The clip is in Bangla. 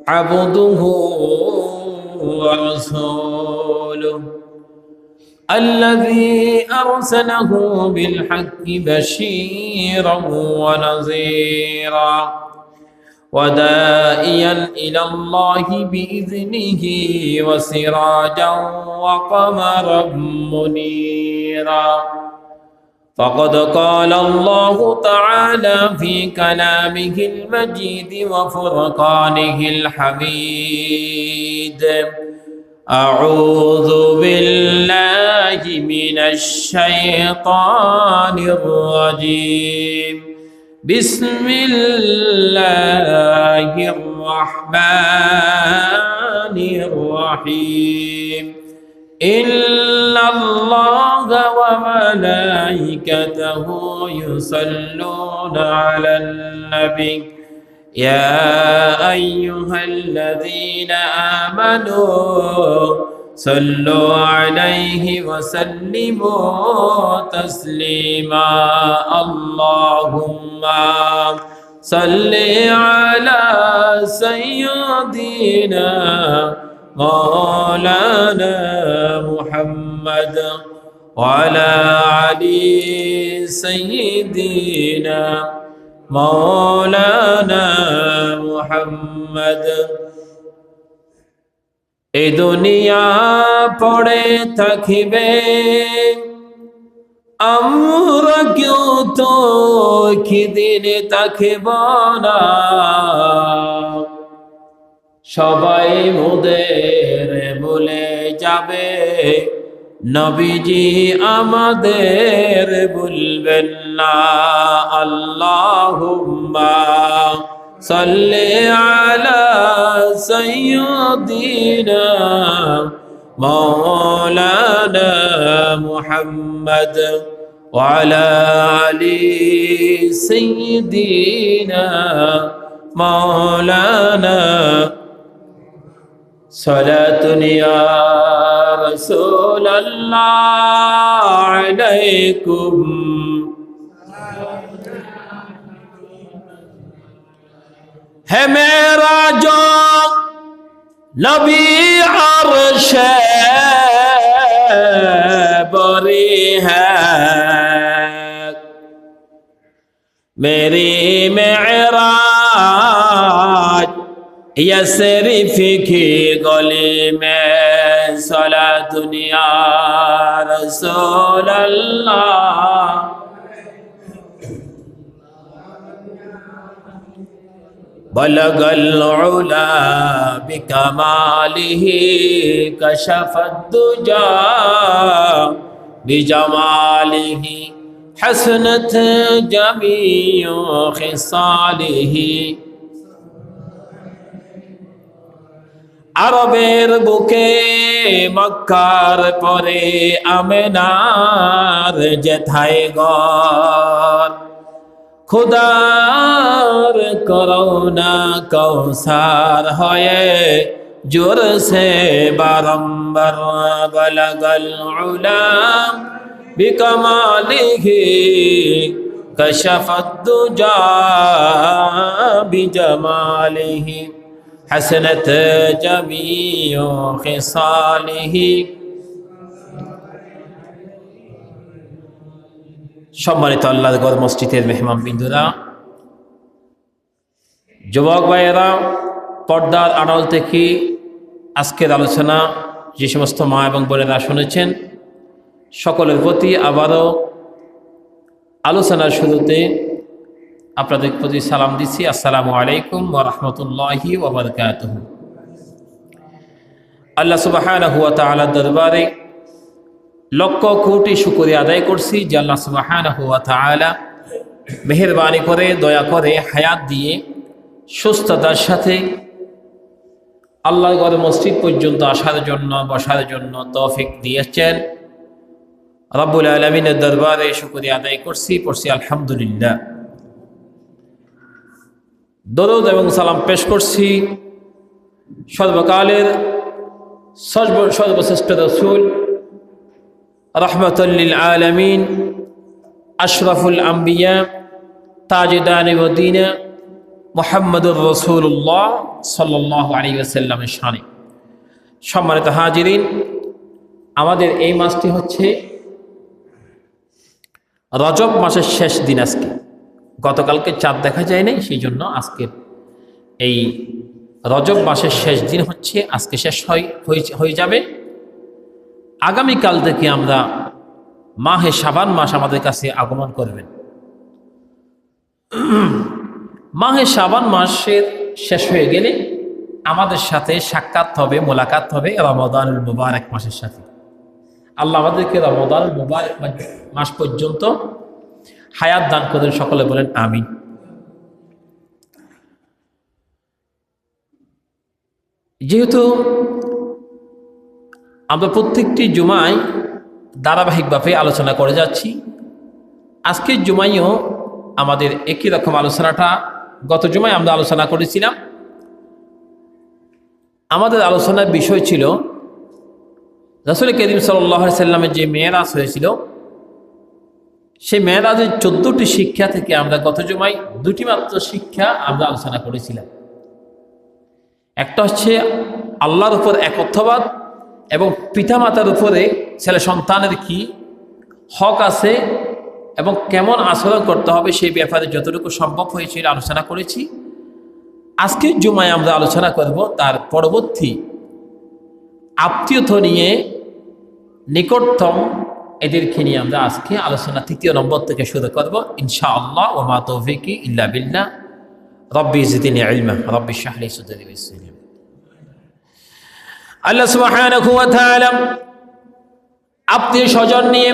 عبده ورسوله الذي أرسله بالحق بشيرا ونذيرا وداعيا إلى الله بإذنه وسراجا وقمرا منيرا فقد قال الله تعالى في كلامه المجيد وفرقانه الحميد أعوذ بالله من الشيطان الرجيم بسم الله الرحمن الرحيم إن الله وملائكته يصلون على النبي يا أيها الذين آمنوا صلوا عليه وسلموا تسليما اللهم صل على سيدنا مولانا محمد وعلى علي سيدنا مولانا محمد এই দুনিয়া পড়ে থাকিবে আমরা কেউ তো কিদিনে থাকিব না সবাই মোদের বলে যাবে নবীজি আমাদের বলবেন না আল্লাহুম্মা সাল্লি আলা সাইয়্যিদিনা মাওলানা মুহাম্মদ ওয়া আলা আলি সাইয়্যিদিনা মাওলানা সালাতুন ইয়া রাসূলাল্লাহ আলাইকুম है मेरा जो नबी अर्शे बरी है मेरी मेराज यसरिफ की गली में सला दुनिया रसूल अल्लाह بلغ العلا بكماله كشف الدجى بجماله حسنت جميع خصاله আরবের বুকে মক্কার পরে আমেনার যেথায় ঘর खुदार करौना कौसार होए जोर से बारंबार बलगल उला बिकमालिही कशफत दुजा बिजमालिही हसनत जमीओ खिसालिही সম্মানিত আল্লাহর ঘর মসজিদের মেহমান বিন্দুরা যুবক ভাইয়েরা পর্দার আড়াল থেকে আজকের আলোচনা যে সমস্ত মা এবং বোনেরা শুনেছেন সকলের প্রতি আবারও আলোচনার শুরুতে আপনাদের প্রতি সালাম দিচ্ছি আসসালামু আলাইকুম ওয়া রাহমাতুল্লাহি ওয়া বারাকাতুহু আল্লাহ সুবহানাহু ওয়া তাআলার দরবারে লক্ষ কোটি শুকরিয়া আদায় করছি যে আল্লাহ সুবহানাহু ওয়া তাআলা মেহেরবানি করে দয়া করে হায়াত দিয়ে সুস্থতার সাথে আল্লাহর ঘর মসজিদ পর্যন্ত আসার জন্য বসার জন্য তৌফিক দিয়েছেন রব্বুল আলামিনের দরবারে শুকরিয়া আদায় করছি পড়ছি আলহামদুলিল্লাহ দরুদ এবং সালাম পেশ করছি সর্বকালের সর্বশ্রেষ্ঠ রাসূল রহমতুল লিল আলামিন আশরাফুল আম্বিয়া তাজদানে মদিনা মুহাম্মদুর রাসূলুল্লাহ সাল্লাল্লাহু আলাইহি ওয়াসাল্লামের শানে। সম্মানিত হাজিরিন, আমাদের এই মাসটি হচ্ছে রজব মাসের শেষ দিন। আজকে গতকালকে চাঁদ দেখা যায় নাই, সেই জন্য আজকে এই রজব মাসের শেষ দিন হচ্ছে, আজকে শেষ হয়ে যাবে। আগামীকাল থেকে আমরা মাহে শাবান মাস আমাদের কাছে আগমন করবেন। মাহে শাবান মাসের শেষ হয়ে গেলে আমাদের সাথে সাক্ষাৎ হবে, মোলাকাত হবে রমাদানুল মুবারক মাসের সাথে। আল্লাহ আমাদেরকে রমাদানুল মুবারক মাস পর্যন্ত হায়াত দান করেন, সকলে বলেন আমিন। যেহেতু আমরা প্রত্যেকটি জুমায় ধারাবাহিকভাবে আলোচনা করে যাচ্ছি, আজকের জুমাইও আমাদের একই রকম আলোচনাটা গত জুমায় আমরা আলোচনা করেছিলাম। আমাদের আলোচনার বিষয় ছিল রাসূল করিম সাল্লাল্লাহু আলাইহি সাল্লামের যে মেরাজ হয়েছিল, সেই মেরাজের 14টি শিক্ষা থেকে আমরা গত জুমায় 2টি মাত্র শিক্ষা আমরা আলোচনা করেছিলাম। একটা হচ্ছে আল্লাহর উপর একত্ববাদ এবং পিতামাতার উপরে ছেলে সন্তানের কি হক আছে এবং কেমন আচরণ করতে হবে সেই ব্যাপারে যতটুকু সম্ভব হয়েছিল আলোচনা করেছি। আজকের জুমায় আমরা আলোচনা করব তার পরবর্তী আত্মীয়তা নিয়ে, নিকটতম এদেরকে নিয়ে আমরা আজকে আলোচনা 3য় নম্বর থেকে শুরু করব ইনশাআল্লাহ। ওয়া মা তৌফিকি ইল্লা বিল্লাহ। রব্বি জিদনি ইলমা রব্বি ইশরাহ লি সাদরি ওয়াসসির লি। আল্লাহ সুবহানাহু ওয়া তাআলা আত্মীয় স্বজন নিয়ে